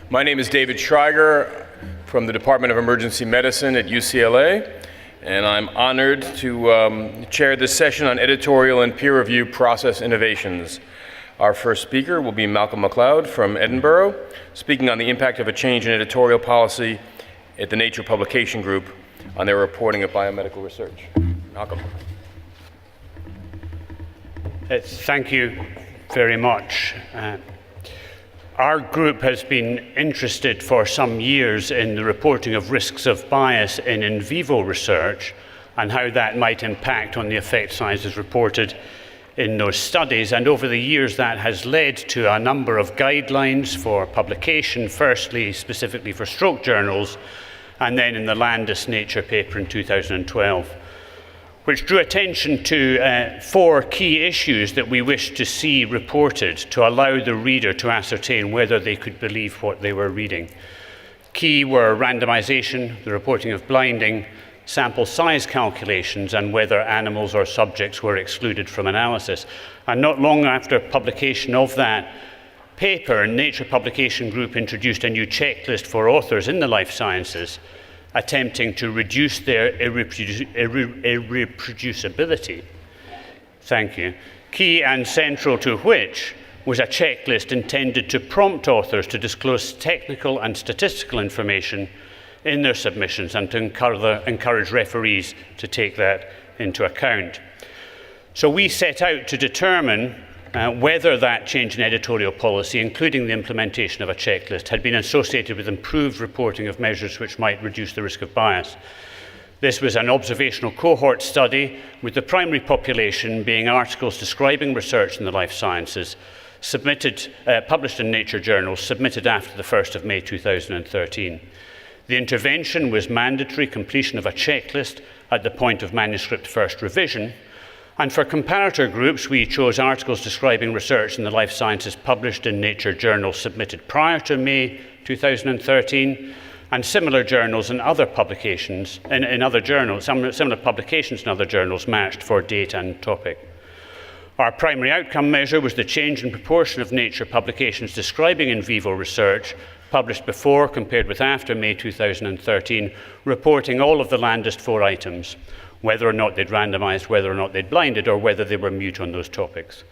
My name is David Schriger from the Department of Emergency Medicine at UCLA, and I'm honored to chair this session on editorial and peer review process innovations. Our first speaker will be Malcolm Macleod from Edinburgh, speaking on the impact of a change in editorial policy at the Nature Publication Group on their reporting of biomedical research. Malcolm. Thank you very much. Our group has been interested for some years in the reporting of risks of bias in vivo research and how that might impact on the effect sizes reported in those studies. And over the years, that has led to a number of guidelines for publication, firstly, specifically for stroke journals, and then in the Landis Nature paper in 2012. Which drew attention to 4 key issues that we wished to see reported to allow the reader to ascertain whether they could believe what they were reading. Key were randomization, the reporting of blinding, sample size calculations, and whether animals or subjects were excluded from analysis. And not long after publication of that paper, Nature Publication Group introduced a new checklist for authors in the life sciences, attempting to reduce their irreproducibility. Thank you. Key and central to which was a checklist intended to prompt authors to disclose technical and statistical information in their submissions and to encourage referees to take that into account. So we set out to determine whether that change in editorial policy, including the implementation of a checklist, had been associated with improved reporting of measures which might reduce the risk of bias. This was an observational cohort study, with the primary population being articles describing research in the life sciences, published in Nature journals, submitted after the 1st of May 2013. The intervention was mandatory completion of a checklist at the point of manuscript first revision. And for comparator groups, we chose articles describing research in the life sciences published in Nature journals submitted prior to May 2013, and similar journals and other publications in other journals, similar publications in other journals matched for date and topic. Our primary outcome measure was the change in proportion of Nature publications describing in vivo research published before compared with after May 2013, reporting all of the Landis 4 items, whether or not they'd randomized, whether or not they'd blinded, or whether they were mute on those topics.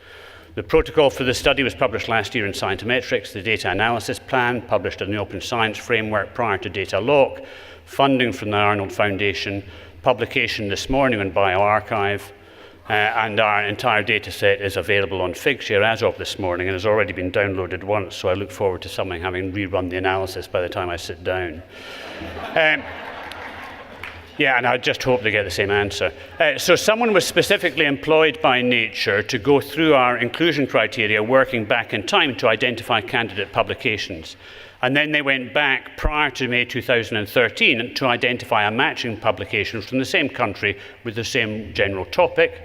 The protocol for the study was published last year in Scientometrics, the data analysis plan, published in the Open Science Framework prior to data lock, funding from the Arnold Foundation, publication this morning on bioRxiv, and our entire data set is available on Figshare as of this morning and has already been downloaded once, so I look forward to someone having rerun the analysis by the time I sit down. Yeah, and I just hope they get the same answer. So someone was specifically employed by Nature to go through our inclusion criteria, working back in time to identify candidate publications. And then they went back prior to May 2013 to identify a matching publication from the same country with the same general topic.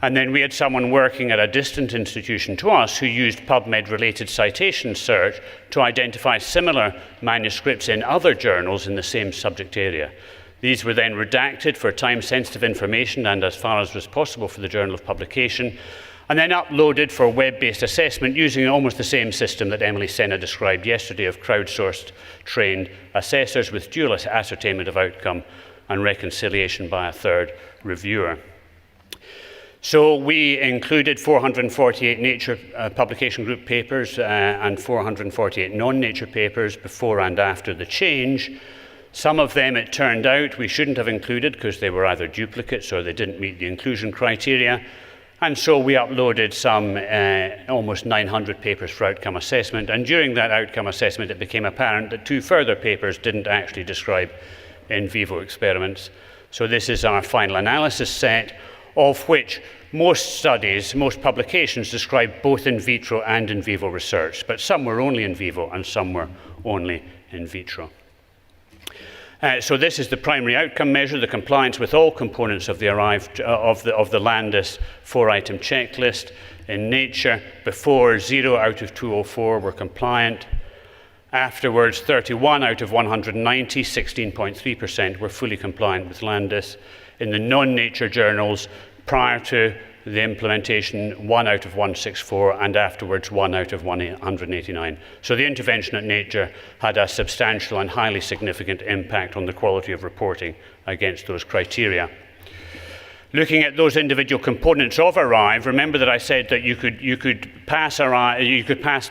And then we had someone working at a distant institution to us who used PubMed-related citation search to identify similar manuscripts in other journals in the same subject area. These were then redacted for time-sensitive information and as far as was possible for the journal of publication, and then uploaded for web-based assessment using almost the same system that Emily Senna described yesterday of crowdsourced trained assessors with dual ascertainment of outcome and reconciliation by a third reviewer. So we included 448 Nature Publication Group papers and 448 non-Nature papers before and after the change. Some of them, it turned out, we shouldn't have included because they were either duplicates or they didn't meet the inclusion criteria. And so we uploaded some almost 900 papers for outcome assessment. And during that outcome assessment, it became apparent that 2 further papers didn't actually describe in vivo experiments. So this is our final analysis set, of which most studies, most publications describe both in vitro and in vivo research. But some were only in vivo and some were only in vitro. So this is the primary outcome measure, the compliance with all components of the Landis 4-item checklist. In Nature, before 0 out of 204 were compliant. Afterwards, 31 out of 190, 16.3% were fully compliant with Landis. In the non-Nature journals, prior to the implementation 1 out of 164, and afterwards 1 out of 189. So the intervention at Nature had a substantial and highly significant impact on the quality of reporting against those criteria. Looking at those individual components of ARRIVE, remember that I said that you could pass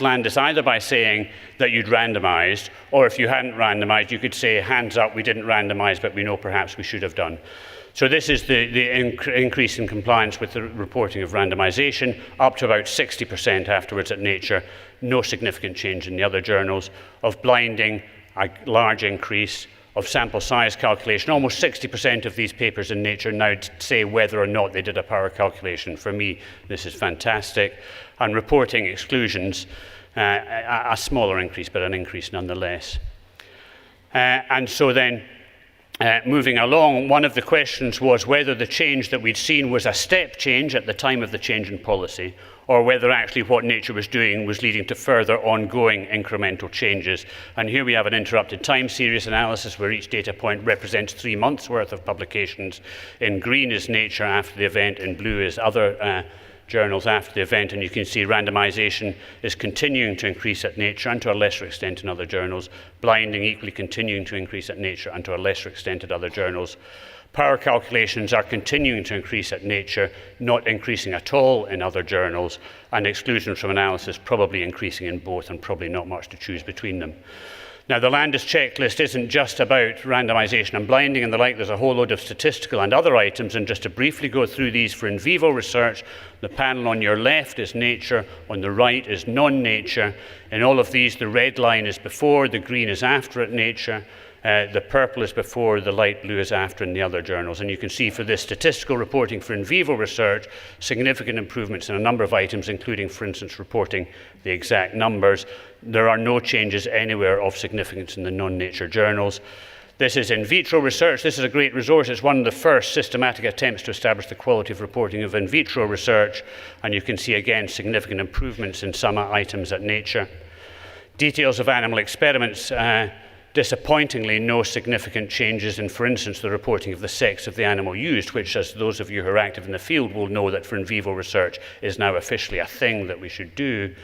Landis either by saying that you'd randomized, or if you hadn't randomized, you could say, hands up, we didn't randomize, but we know perhaps we should have done. So this is the increase in compliance with the reporting of randomization, up to about 60% afterwards at Nature, no significant change in the other journals. Of blinding, a large increase. Of sample size calculation, almost 60% of these papers in Nature now say whether or not they did a power calculation. For me, this is fantastic. And reporting exclusions, a smaller increase, but an increase nonetheless. And so then, moving along, one of the questions was whether the change that we'd seen was a step change at the time of the change in policy, or whether actually what Nature was doing was leading to further ongoing incremental changes. And here we have an interrupted time series analysis where each data point represents 3 months' worth of publications. In green is Nature after the event, in blue is other journals after the event, and you can see randomization is continuing to increase at Nature and to a lesser extent in other journals. Blinding equally continuing to increase at Nature and to a lesser extent at other journals. Power calculations are continuing to increase at Nature, not increasing at all in other journals, and exclusions from analysis probably increasing in both, and probably not much to choose between them. Now, the Landis checklist isn't just about randomization and blinding and the like. There's a whole load of statistical and other items, and just to briefly go through these for in vivo research, the panel on your left is Nature, on the right is non-Nature. In all of these, the red line is before, the green is after at Nature. The purple is before, the light blue is after in the other journals. And you can see for this statistical reporting for in vivo research, significant improvements in a number of items, including, for instance, reporting the exact numbers. There are no changes anywhere of significance in the non-Nature journals. This is in vitro research. This is a great resource. It's one of the first systematic attempts to establish the quality of reporting of in vitro research. And you can see, again, significant improvements in some items at Nature. Details of animal experiments. Disappointingly, no significant changes in, for instance, the reporting of the sex of the animal used, which, as those of you who are active in the field will know, that for in vivo research is now officially a thing that we should do.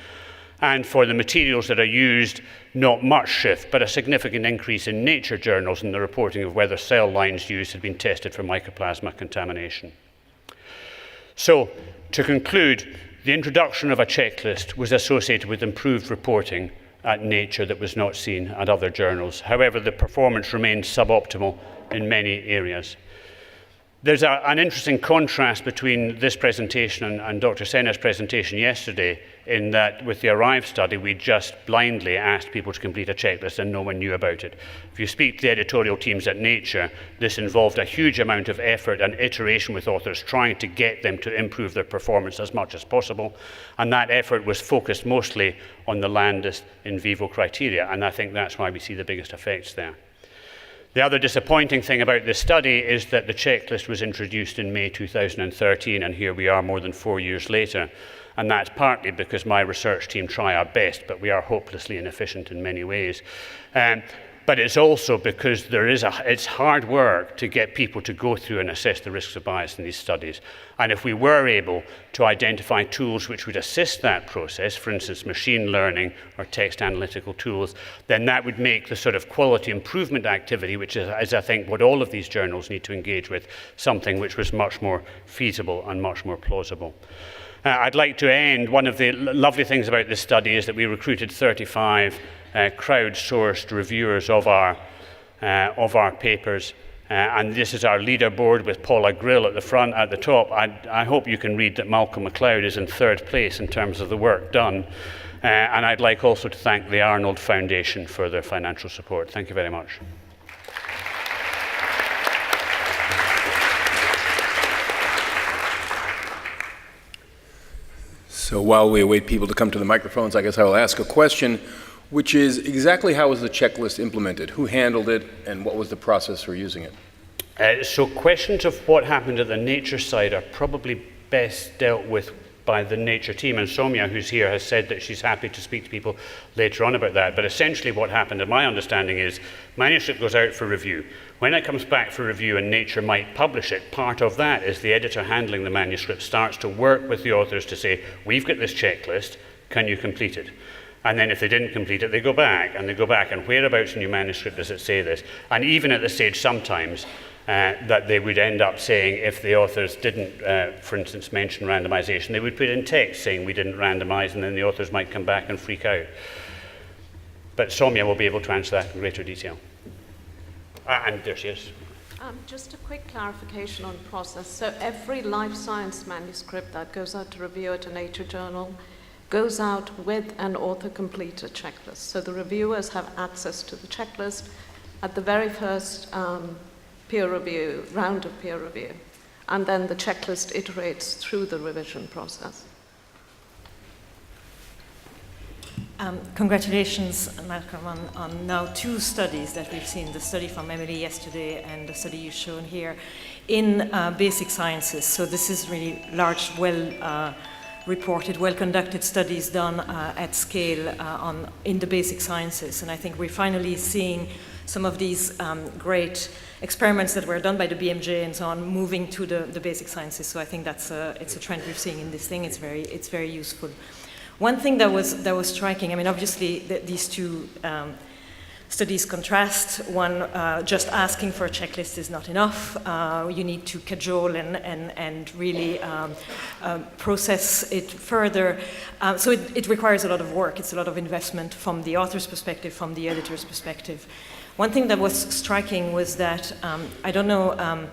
And for the materials that are used, not much shift, but a significant increase in Nature journals in the reporting of whether cell lines used had been tested for mycoplasma contamination. So, to conclude, the introduction of a checklist was associated with improved reporting at Nature that was not seen at other journals. However, the performance remains suboptimal in many areas. There's an interesting contrast between this presentation and Dr. Senna's presentation yesterday, in that with the ARRIVE study, we just blindly asked people to complete a checklist and no one knew about it. If you speak to the editorial teams at Nature, this involved a huge amount of effort and iteration with authors trying to get them to improve their performance as much as possible. And that effort was focused mostly on the Landis in vivo criteria, and I think that's why we see the biggest effects there. The other disappointing thing about this study is that the checklist was introduced in May 2013, and here we are more than 4 years later. And that's partly because my research team try our best, but we are hopelessly inefficient in many ways. But it's also because it's hard work to get people to go through and assess the risks of bias in these studies. And if we were able to identify tools which would assist that process, for instance, machine learning or text analytical tools, then that would make the sort of quality improvement activity, which is I think what all of these journals need to engage with, something which was much more feasible and much more plausible. I'd like to end. One of the lovely things about this study is that we recruited 35 crowdsourced reviewers of our papers, and this is our leaderboard with Paula Grill at the front, at the top. I hope you can read that Malcolm Macleod is in third place in terms of the work done, and I'd like also to thank the Arnold Foundation for their financial support. Thank you very much. So while we await people to come to the microphones, I guess I will ask a question, which is exactly how was the checklist implemented? Who handled it, and what was the process for using it? So questions of what happened at the Nature side are probably best dealt with by the Nature team, and Soumya, who's here, has said that she's happy to speak to people later on about that. But essentially what happened, in my understanding, is manuscript goes out for review. When it comes back for review and Nature might publish it, part of that is the editor handling the manuscript starts to work with the authors to say, we've got this checklist, can you complete it? And then if they didn't complete it, they go back, and whereabouts in your manuscript does it say this? And even at the stage sometimes that they would end up saying, if the authors didn't, for instance, mention randomization, they would put in text saying we didn't randomize, and then the authors might come back and freak out. But Soumya will be able to answer that in greater detail. And there she is. Just a quick clarification on process. So every life science manuscript that goes out to review at a Nature journal goes out with an author-completed checklist. So the reviewers have access to the checklist at the very first peer review, round of peer review. And then the checklist iterates through the revision process. Congratulations, Malcolm, on now 2 studies that we've seen, the study from Emily yesterday and the study you've shown here in basic sciences. So this is really large, well-reported, well-conducted studies done at scale in the basic sciences. And I think we're finally seeing some of these great experiments that were done by the BMJ and so on moving to the basic sciences. So I think it's a trend we're seeing in this thing. It's very useful. One thing that was striking, I mean, obviously these 2 studies contrast. One, just asking for a checklist is not enough. You need to cajole and really process it further. So it requires a lot of work. It's a lot of investment from the author's perspective, from the editor's perspective. One thing that was striking was that, I don't know,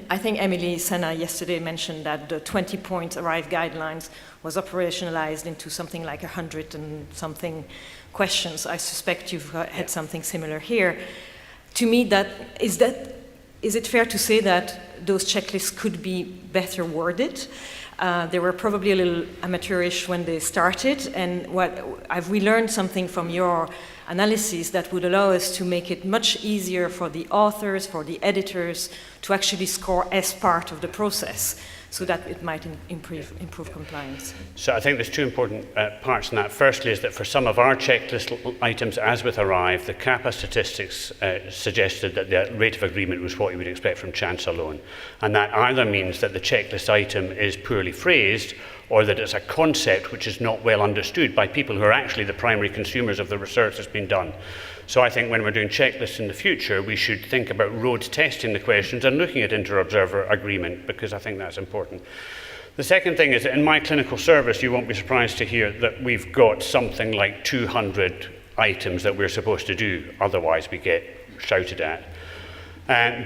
I think Emily Senna yesterday mentioned that the 20-point ARRIVE guidelines was operationalized into something like 100 and something questions. I suspect you've had something similar here. To me, is it fair to say that those checklists could be better worded? They were probably a little amateurish when they started, and have we learned something from your analysis that would allow us to make it much easier for the authors, for the editors, to actually score as part of the process, so that it might improve compliance? So I think there's 2 important parts in that. Firstly is that for some of our checklist items, as with ARRIVE, the CAPA statistics suggested that the rate of agreement was what you would expect from chance alone. And that either means that the checklist item is poorly phrased, or that it's a concept which is not well understood by people who are actually the primary consumers of the research that's been done. So I think when we're doing checklists in the future, we should think about road testing the questions and looking at inter-observer agreement, because I think that's important. The second thing is that in my clinical service, you won't be surprised to hear that we've got something like 200 items that we're supposed to do, otherwise we get shouted at.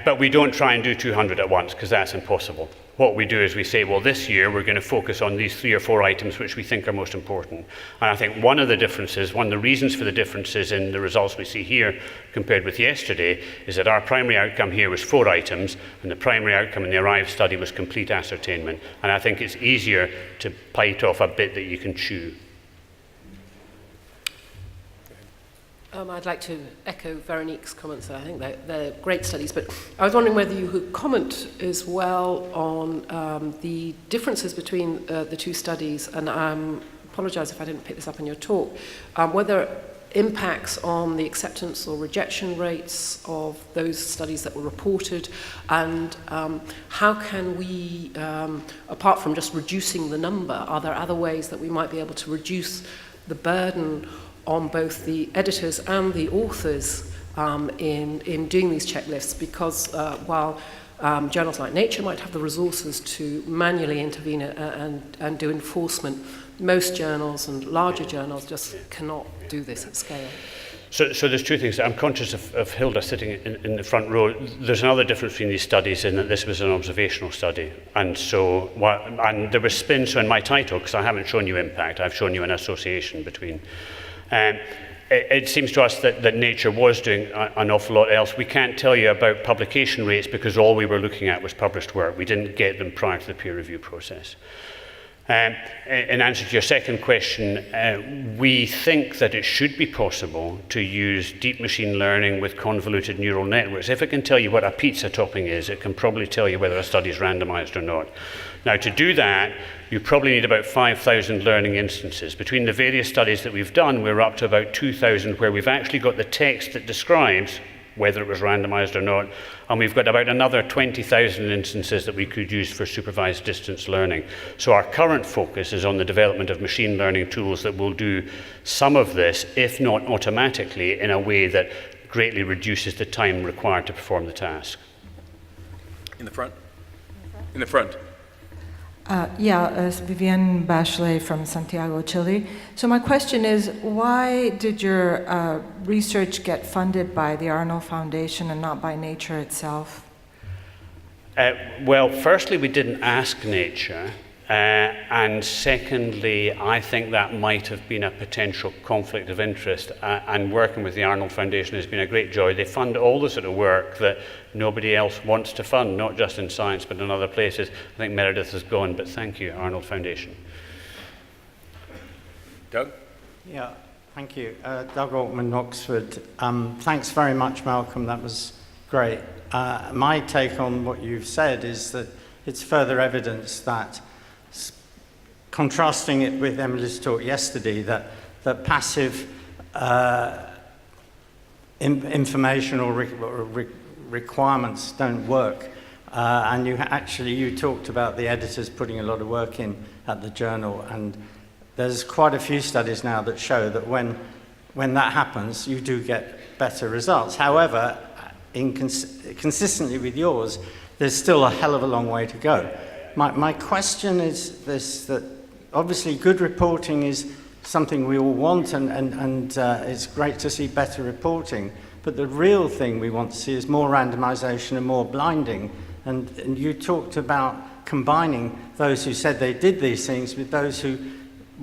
But we don't try and do 200 at once, because that's impossible. What we do is we say, well, this year we're going to focus on these 3 or 4 items which we think are most important. And I think one of the reasons for the differences in the results we see here compared with yesterday is that our primary outcome here was 4 items, and the primary outcome in the ARRIVE study was complete ascertainment. And I think it's easier to bite off a bit that you can chew. I'd like to echo Veronique's comments. I think they're great studies, but I was wondering whether you could comment as well on the differences between the 2 studies, and I apologize if I didn't pick this up in your talk, whether impacts on the acceptance or rejection rates of those studies that were reported, and how can we, apart from just reducing the number, are there other ways that we might be able to reduce the burden on both the editors and the authors in doing these checklists? Because while journals like Nature might have the resources to manually intervene and do enforcement, most journals and larger journals just cannot do this at scale. So there's 2 things. I'm conscious of Hilda sitting in the front row. There's another difference between these studies in that this was an observational study. And so, and there was spin, so in my title, because I haven't shown you impact, I've shown you an association between. It seems to us that Nature was doing an awful lot else. We can't tell you about publication rates because all we were looking at was published work. We didn't get them prior to the peer review process. In answer to your second question, we think that it should be possible to use deep machine learning with convoluted neural networks. If it can tell you what a pizza topping is, it can probably tell you whether a study is randomized or not. Now, to do that, you probably need about 5,000 learning instances. Between the various studies that we've done, we're up to about 2,000 where we've actually got the text that describes whether it was randomized or not, and we've got about another 20,000 instances that we could use for supervised distance learning. So our current focus is on the development of machine learning tools that will do some of this, if not automatically, in a way that greatly reduces the time required to perform the task. In the front? In the front. It's Vivienne Bachelet from Santiago, Chile. So my question is, why did your research get funded by the Arnold Foundation and not by Nature itself? Well, firstly, we didn't ask Nature. And secondly, I think that might have been a potential conflict of interest. And working with the Arnold Foundation has been a great joy. They fund all the sort of work that nobody else wants to fund, not just in science, but in other places. I think Meredith has gone, but thank you, Arnold Foundation. Doug? Yeah, thank you. Doug Altman, Oxford. Thanks very much, Malcolm. That was great. My take on what you've said is that it's further evidence that, contrasting it with Emily's talk yesterday, that passive information or requirements don't work. And you talked about the editors putting a lot of work in at the journal, and there's quite a few studies now that show that when that happens, you do get better results. However, consistently with yours, there's still a hell of a long way to go. My question is this, that obviously good reporting is something we all want, and it's great to see better reporting, but the real thing we want to see is more randomization and more blinding. And you talked about combining those who said they did these things with those who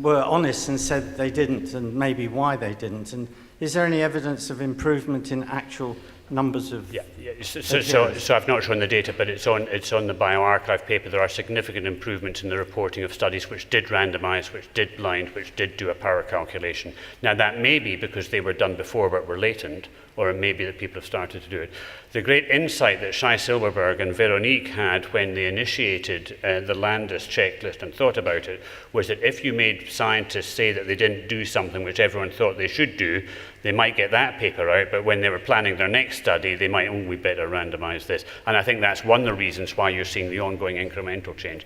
were honest and said they didn't, and maybe why they didn't. And is there any evidence of improvement in actual numbers of... So I've not shown the data, but it's on the bioRxiv paper. There are significant improvements in the reporting of studies which did randomize, which did blind, which did do a power calculation. Now, that may be because they were done before but were latent, or it may be that people have started to do it. The great insight that Shai Silverberg and Veronique had when they initiated the Landis checklist and thought about it was that if you made scientists say that they didn't do something which everyone thought they should do, they might get that paper out, but when they were planning their next study, they might, we better randomize this. And I think that's one of the reasons why you're seeing the ongoing incremental change.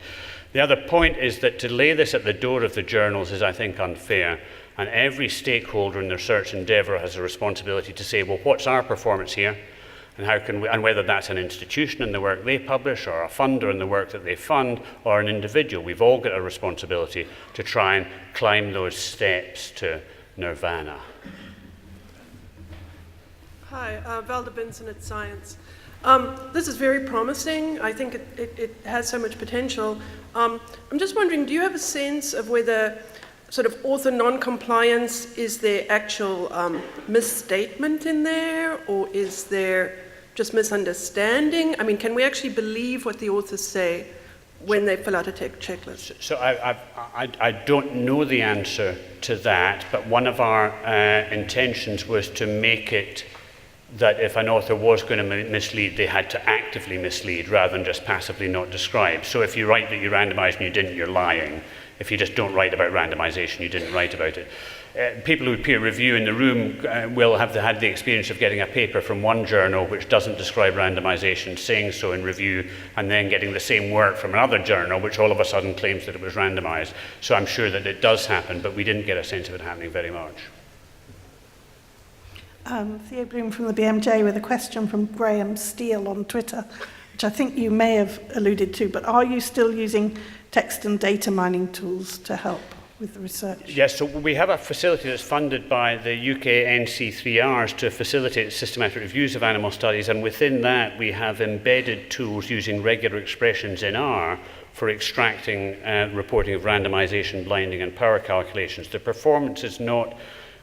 The other point is that to lay this at the door of the journals is, I think, unfair. And every stakeholder in their research endeavour has a responsibility to say, well, what's our performance here? And how can we, and whether that's an institution in the work they publish, or a funder in the work that they fund, or an individual, we've all got a responsibility to try and climb those steps to nirvana. Hi, Valda Benson at Science. This is very promising. I think it has so much potential. I'm just wondering, do you have a sense of whether sort of author non-compliance is there actual misstatement in there, or is there just misunderstanding? I mean, can we actually believe what the authors say when they fill out a checklist? So I don't know the answer to that, but one of our intentions was to make it that if an author was going to mislead, they had to actively mislead rather than just passively not describe. So if you write that you randomized and you didn't, you're lying. If you just don't write about randomization, you didn't write about it. People who peer review in the room will have had the experience of getting a paper from one journal which doesn't describe randomization, saying so in review, and then getting the same work from another journal which all of a sudden claims that it was randomized. So I'm sure that it does happen, but we didn't get a sense of it happening very much. Theo Bloom from the BMJ with a question from Graham Steele on Twitter, which I think you may have alluded to, but are you still using text and data mining tools to help with the research? Yes, so we have a facility that's funded by the UK NC3Rs to facilitate systematic reviews of animal studies, and within that we have embedded tools using regular expressions in R for extracting reporting of randomization, blinding and power calculations. The performance is not,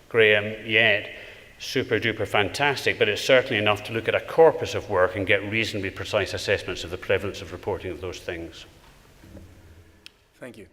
Graham, yet super duper fantastic, but it's certainly enough to look at a corpus of work and get reasonably precise assessments of the prevalence of reporting of those things. Thank you.